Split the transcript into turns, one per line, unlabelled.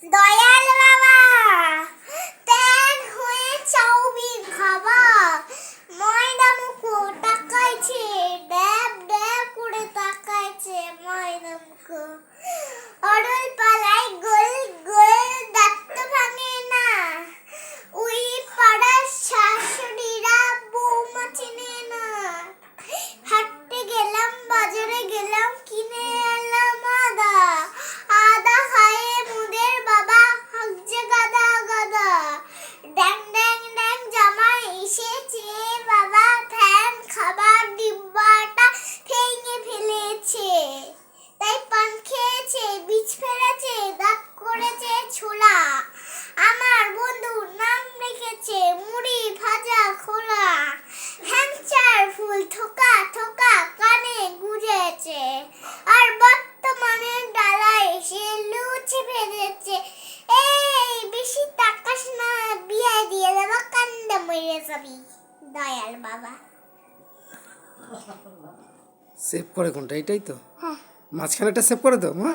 দয়াল বাবা তেন হয়ে চাউমিন খাবা ময়দা মুখো তাকাইছে ড্যাব ড্যাব করে তাকাইছে ময়দা মুখো অরল পালাই গোল গোল দাঁত ভাঙে না ওই পাড়ার শাশুড়িরা বৌমা চিনে না হাঁটতে গেলাম বাজারে গেলাম কিনে এলাম আদা খায়ে মুদের বাবা হাগছে গাদা গাদা ড্যাং ড্যাং ড্যাং জামাই এসেছে বাবা ফ্যান খাবার ডিব্বাটা ভেঙে ফেলেছে তাই পান খেয়েছে বীজ ফেলেছে দাঁত করেছে ছোলা আমার বন্ধু নাম রেখেছে মুড়ি ভাজা খোলা হ্যাংচার ফুল থোকা থোকা কানে গুজেছে আর বর্তমানে ডালায় এসে লুচি ভেজেছে এই বেশি তাকাস না বিয়ে দিয়ে দেবো কান্দে মরে যাবি দয়াল বাবা
সেভ করে কোনটা এটাই তো
হ্যাঁ
মাঝখানেটা সেভ করে দাও মা